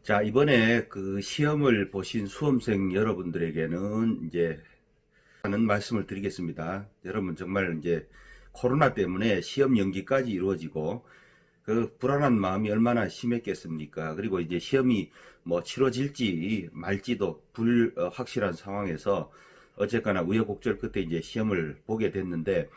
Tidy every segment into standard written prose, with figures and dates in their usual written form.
자, 이번에 그 시험을 보신 수험생 여러분들에게는 이제 하는 말씀을 드리겠습니다. 여러분 정말 이제 코로나 때문에 시험 연기까지 이루어지고 그 불안한 마음이 얼마나 심했겠습니까? 그리고 이제 시험이 뭐 치러질지 말지도 불확실한 상황에서 어쨌거나 우여곡절 끝에 이제 시험을 보게 됐는데,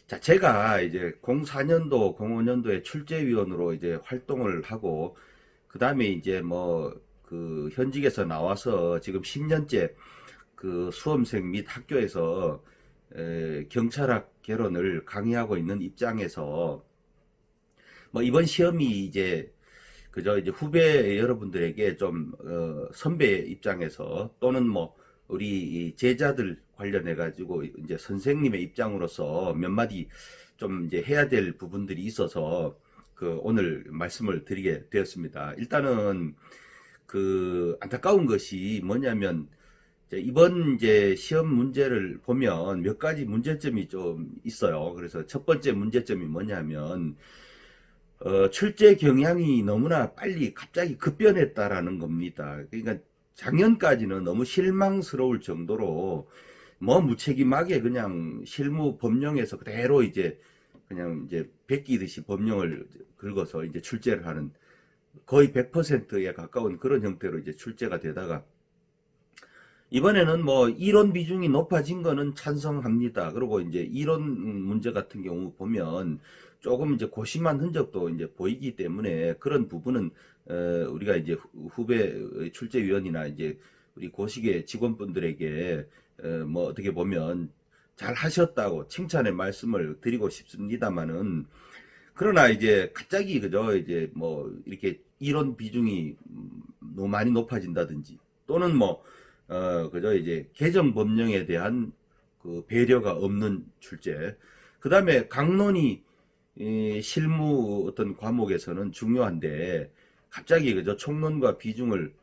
자, 제가 이제 04년도, 05년도에 출제위원으로 이제 활동을 하고, 그 다음에 이제 뭐, 그 현직에서 나와서 지금 10년째 그 수험생 및 학교에서 경찰학 개론을 강의하고 있는 입장에서 뭐 이번 시험이 이제 그저 이제 후배 여러분들에게 좀 선배 입장에서 또는 뭐 우리 제자들 관련해 가지고 이제 선생님의 입장으로서 몇 마디 좀 이제 해야 될 부분들이 있어서 그 오늘 말씀을 드리게 되었습니다. 일단은 그 안타까운 것이 뭐냐면, 이번 이제 시험 문제를 보면 몇 가지 문제점이 좀 있어요. 그래서 첫 번째 문제점이 뭐냐면 출제 경향이 너무나 빨리 갑자기 급변했다라는 겁니다. 그러니까 작년까지는 너무 실망스러울 정도로 뭐 무책임하게 그냥 실무 법령에서 그대로 이제 그냥 이제 베끼듯이 법령을 긁어서 이제 출제를 하는 거의 100%에 가까운 그런 형태로 이제 출제가 되다가, 이번에는 뭐 이론 비중이 높아진 거는 찬성합니다. 그리고 이제 이론 문제 같은 경우 보면 조금 이제 고심한 흔적도 이제 보이기 때문에 그런 부분은 우리가 이제 후배 출제위원이나 이제 우리 고시계 직원분들에게 뭐 어떻게 보면 잘 하셨다고 칭찬의 말씀을 드리고 싶습니다만은, 그러나 이제 갑자기 그죠 이제 뭐 이렇게 이론 비중이 너무 많이 높아진다든지 또는 뭐 그저 이제 개정 법령에 대한 그 배려가 없는 출제. 그 다음에 강론이 실무 어떤 과목에서는 중요한데 갑자기 그저 총론과 비중을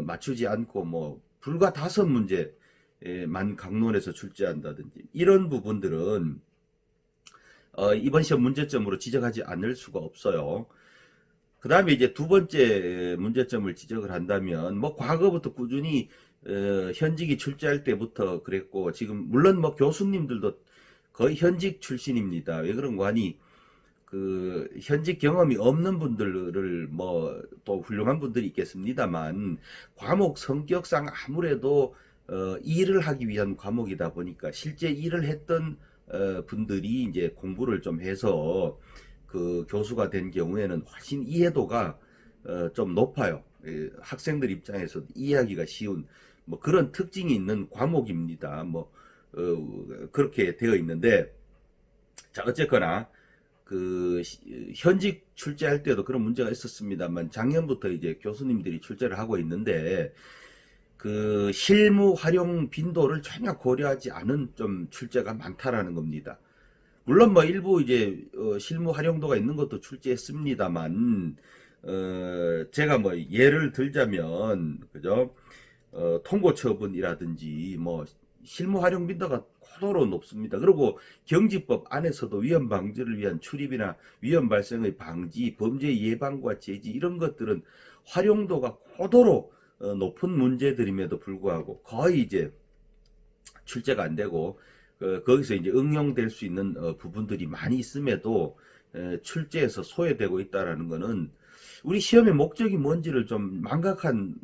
맞추지 않고 뭐 불과 5문제만 강론에서 출제한다든지 이런 부분들은 이번 시험 문제점으로 지적하지 않을 수가 없어요. 그 다음에 이제 두 번째 문제점을 지적을 한다면, 뭐 과거부터 꾸준히 현직이 출제할 때부터 그랬고, 지금 물론 뭐 교수님들도 거의 현직 출신입니다. 왜 그런가 하니 그 현직 경험이 없는 분들을 뭐 또 훌륭한 분들이 있겠습니다만, 과목 성격상 아무래도 일을 하기 위한 과목이다 보니까 실제 일을 했던 분들이 이제 공부를 좀 해서 그 교수가 된 경우에는 훨씬 이해도가 좀 높아요. 학생들 입장에서 이해하기가 쉬운 뭐 그런 특징이 있는 과목입니다. 뭐 그렇게 되어 있는데, 자, 어쨌거나 그 현직 출제할 때도 그런 문제가 있었습니다만 작년부터 이제 교수님들이 출제를 하고 있는데 그 실무 활용 빈도를 전혀 고려하지 않은 좀 출제가 많다라는 겁니다. 물론 뭐 일부 이제 실무 활용도가 있는 것도 출제했습니다만, 제가 뭐 예를 들자면 그죠, 통고 처분이라든지 뭐 실무 활용 빈도가 고도로 높습니다. 그리고 경지법 안에서도 위험 방지를 위한 출입이나 위험 발생의 방지, 범죄 예방과 제지 이런 것들은 활용도가 고도로 높은 문제들임에도 불구하고 거의 이제 출제가 안 되고, 거기서 이제 응용될 수 있는 부분들이 많이 있음에도 출제에서 소외되고 있다라는 것은 우리 시험의 목적이 뭔지를 좀 망각한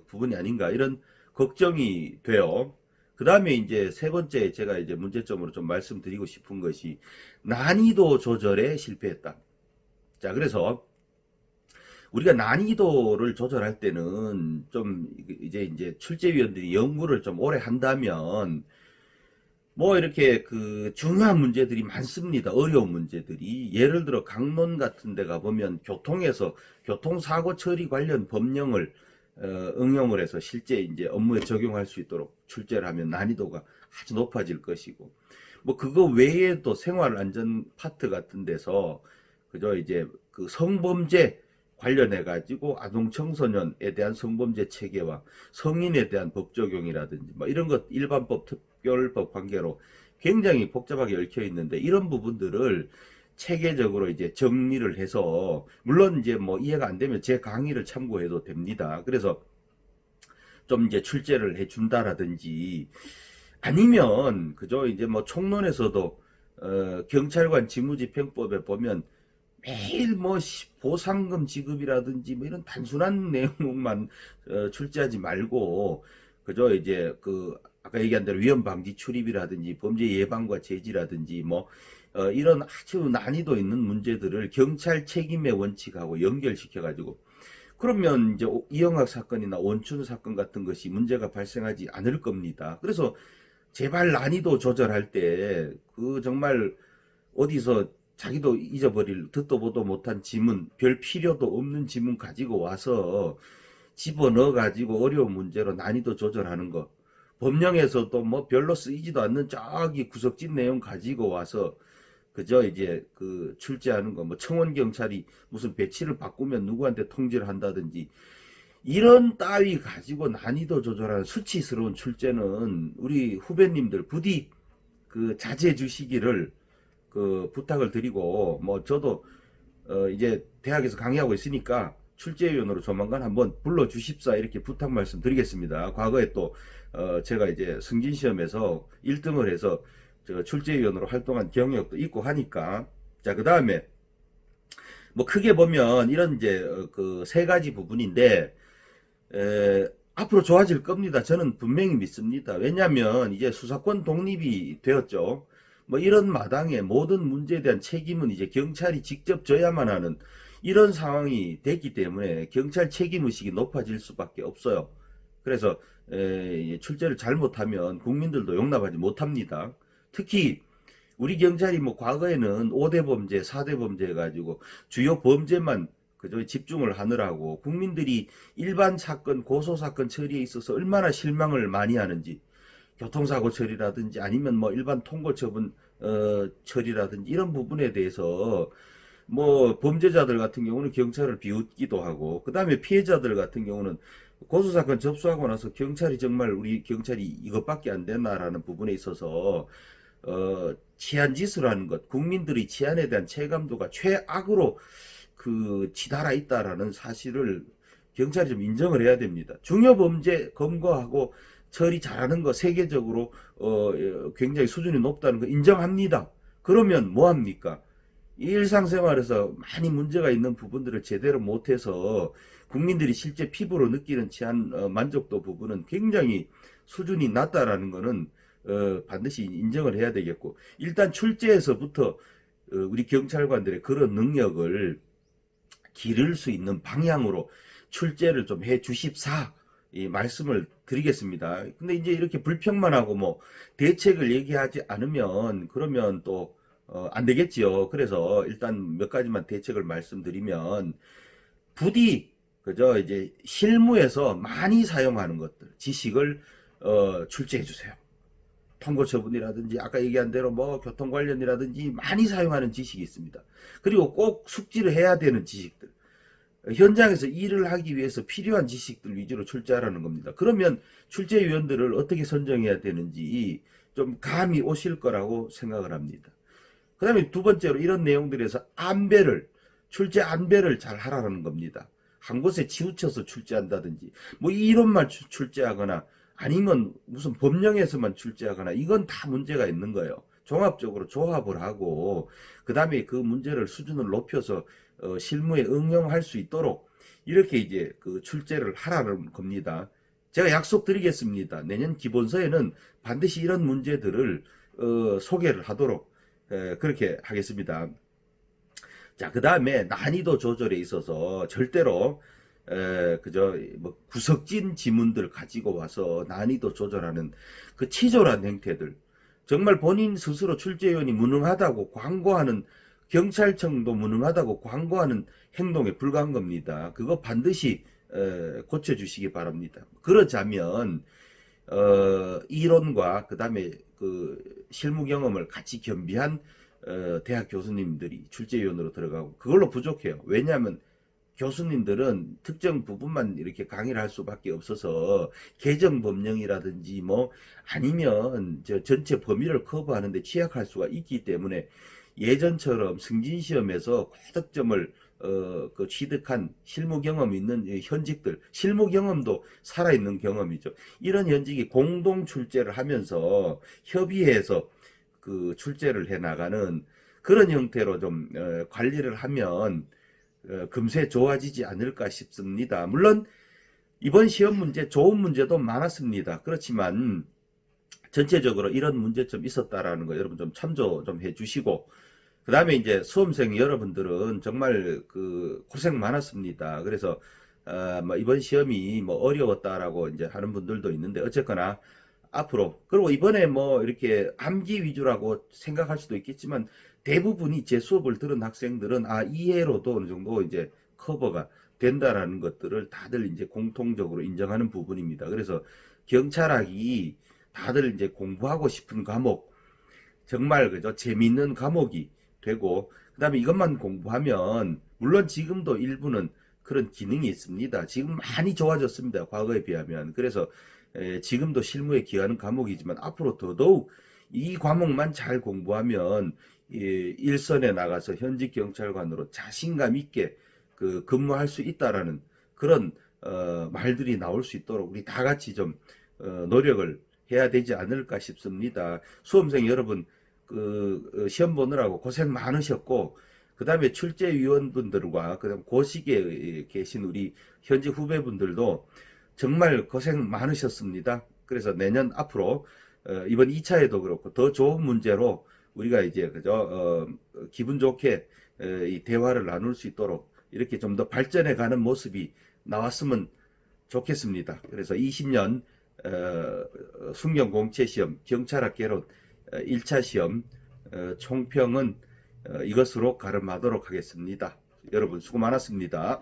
부분이 아닌가, 이런 걱정이 돼요. 그 다음에 이제 세 번째 제가 이제 문제점으로 좀 말씀드리고 싶은 것이 난이도 조절에 실패했다. 자, 그래서 우리가 난이도를 조절할 때는 좀 이제 출제위원들이 연구를 좀 오래 한다면 뭐 이렇게 그 중요한 문제들이 많습니다. 어려운 문제들이. 예를 들어 강론 같은 데 가보면 교통에서 교통사고 처리 관련 법령을 응용을 해서 실제 이제 업무에 적용할 수 있도록 출제를 하면 난이도가 아주 높아질 것이고, 뭐 그거 외에도 생활안전 파트 같은 데서 그저 이제 그 성범죄 관련해 가지고 아동 청소년에 대한 성범죄 체계와 성인에 대한 법 적용이라든지 뭐 이런 것 일반법 특별법 관계로 굉장히 복잡하게 얽혀 있는데, 이런 부분들을 체계적으로 이제 정리를 해서, 물론 이제 뭐 이해가 안 되면 제 강의를 참고해도 됩니다. 그래서 좀 이제 출제를 해준다라든지, 아니면 그저 이제 뭐 총론에서도 경찰관 직무집행법에 보면 매일 뭐 보상금 지급이라든지 뭐 이런 단순한 내용만 출제하지 말고, 그저 이제 그 아까 얘기한 대로 위험 방지 출입이라든지 범죄 예방과 제지라든지 뭐 이런 아주 난이도 있는 문제들을 경찰 책임의 원칙하고 연결시켜 가지고, 그러면 이제 이영학 사건이나 원춘 사건 같은 것이 문제가 발생하지 않을 겁니다. 그래서 제발 난이도 조절할 때 그 정말 어디서 자기도 잊어버릴 듣도 보도 못한 지문, 별 필요도 없는 지문 가지고 와서 집어넣어 가지고 어려운 문제로 난이도 조절하는 거, 법령에서도 뭐 별로 쓰이지도 않는 저기 구석진 내용 가지고 와서 그저 이제 그 출제하는 거, 뭐 청원 경찰이 무슨 배치를 바꾸면 누구한테 통지를 한다든지 이런 따위 가지고 난이도 조절하는 수치스러운 출제는 우리 후배님들 부디 그 자제해 주시기를 그 부탁을 드리고, 뭐 저도 이제 대학에서 강의하고 있으니까 출제위원으로 조만간 한번 불러 주십사 이렇게 부탁 말씀 드리겠습니다. 과거에 또 제가 이제 승진시험에서 1등을 해서 저 출제위원으로 활동한 경력도 있고 하니까. 자, 그 다음에 뭐 크게 보면 이런 이제 그 세 가지 부분인데, 앞으로 좋아질 겁니다. 저는 분명히 믿습니다. 왜냐하면 이제 수사권 독립이 되었죠. 뭐 이런 마당에 모든 문제에 대한 책임은 이제 경찰이 직접 져야만 하는 이런 상황이 됐기 때문에 경찰 책임의식이 높아질 수밖에 없어요. 그래서 출제를 잘못하면 국민들도 용납하지 못합니다. 특히 우리 경찰이 뭐 과거에는 5대 범죄, 4대 범죄 해가지고 주요 범죄만 그저 집중을 하느라고 국민들이 일반 사건, 고소 사건 처리에 있어서 얼마나 실망을 많이 하는지, 교통사고 처리라든지 아니면 뭐 일반 통고 처분 처리라든지 이런 부분에 대해서 뭐 범죄자들 같은 경우는 경찰을 비웃기도 하고, 그 다음에 피해자들 같은 경우는 고소사건 접수하고 나서 경찰이 정말 우리 경찰이 이것밖에 안 되나라는 부분에 있어서 치안 지수라는 것, 국민들의 치안에 대한 체감도가 최악으로 그 치달아 있다라는 사실을 경찰이 좀 인정을 해야 됩니다. 중요 범죄 검거하고 처리 잘하는 거 세계적으로 굉장히 수준이 높다는 거 인정합니다. 그러면 뭐 합니까? 일상생활에서 많이 문제가 있는 부분들을 제대로 못해서 국민들이 실제 피부로 느끼는 치안 만족도 부분은 굉장히 수준이 낮다라는 거는 반드시 인정을 해야 되겠고, 일단 출제에서부터 우리 경찰관들의 그런 능력을 기를 수 있는 방향으로 출제를 좀 해 주십사 이 말씀을 드리겠습니다. 근데 이제 이렇게 불평만 하고 뭐 대책을 얘기하지 않으면 그러면 또 안 되겠지요. 그래서 일단 몇 가지만 대책을 말씀드리면, 부디 그저 이제 실무에서 많이 사용하는 것들 지식을 출제해 주세요. 통고 처분이라든지 아까 얘기한 대로 뭐 교통 관련이라든지 많이 사용하는 지식이 있습니다. 그리고 꼭 숙지를 해야 되는 지식들, 현장에서 일을 하기 위해서 필요한 지식들 위주로 출제하라는 겁니다. 그러면 출제위원들을 어떻게 선정해야 되는지 좀 감이 오실 거라고 생각을 합니다. 그 다음에 두 번째로 이런 내용들에서 출제 안배를 잘 하라는 겁니다. 한 곳에 치우쳐서 출제한다든지 뭐 이론만 출제하거나 아니면 무슨 법령에서만 출제하거나 이건 다 문제가 있는 거예요. 종합적으로 조합을 하고 그 다음에 그 문제를 수준을 높여서 실무에 응용할 수 있도록 이렇게 이제 그 출제를 하라는 겁니다. 제가 약속드리겠습니다. 내년 기본서에는 반드시 이런 문제들을 소개를 하도록 그렇게 하겠습니다. 자, 그 다음에 난이도 조절에 있어서 절대로 그저 뭐 구석진 지문들 가지고 와서 난이도 조절하는 그 치졸한 행태들, 정말 본인 스스로 출제위원이 무능하다고 광고하는, 경찰청도 무능하다고 광고하는 행동에 불과한 겁니다. 그거 반드시 고쳐주시기 바랍니다. 그러자면 이론과 그 다음에 그 실무 경험을 같이 겸비한 대학 교수님들이 출제위원으로 들어가고 그걸로 부족해요. 왜냐하면 교수님들은 특정 부분만 이렇게 강의를 할 수밖에 없어서 개정 법령이라든지 뭐 아니면 저 전체 범위를 커버하는데 취약할 수가 있기 때문에 예전처럼 승진시험에서 고득점을 취득한 실무 경험 있는 현직들, 실무 경험도 살아있는 경험이죠. 이런 현직이 공동 출제를 하면서 협의해서 그 출제를 해 나가는 그런 형태로 좀 관리를 하면 금세 좋아지지 않을까 싶습니다. 물론 이번 시험 문제 좋은 문제도 많았습니다. 그렇지만 전체적으로 이런 문제점 있었다라는 거 여러분 좀 참조 좀 해주시고, 그 다음에 이제 수험생 여러분들은 정말 그 고생 많았습니다. 그래서 뭐 이번 시험이 뭐 어려웠다라고 이제 하는 분들도 있는데, 어쨌거나 앞으로, 그리고 이번에 뭐 이렇게 암기 위주라고 생각할 수도 있겠지만 대부분이 제 수업을 들은 학생들은 이해로도 어느 정도 이제 커버가 된다라는 것들을 다들 이제 공통적으로 인정하는 부분입니다. 그래서 경찰학이 다들 이제 공부하고 싶은 과목, 정말 그죠, 재미있는 과목이 되고, 그다음에 이것만 공부하면, 물론 지금도 일부는 그런 기능이 있습니다. 지금 많이 좋아졌습니다, 과거에 비하면. 그래서 지금도 실무에 기여하는 과목이지만 앞으로 더더욱 이 과목만 잘 공부하면 일선에 나가서 현직 경찰관으로 자신감 있게 근무할 수 있다라는 그런 말들이 나올 수 있도록 우리 다 같이 좀 노력을 해야 되지 않을까 싶습니다. 수험생 여러분, 시험 보느라고 고생 많으셨고, 그 다음에 출제위원분들과 그다음 고시기에 계신 우리 현직 후배분들도 정말 고생 많으셨습니다. 그래서 내년 앞으로 이번 2차에도 그렇고 더 좋은 문제로 우리가 이제 그저 기분 좋게 이 대화를 나눌 수 있도록 이렇게 좀 더 발전해 가는 모습이 나왔으면 좋겠습니다. 그래서 20년 순경공채시험 경찰학 개론 1차 시험 총평은 이것으로 가름하도록 하겠습니다. 여러분 수고 많았습니다.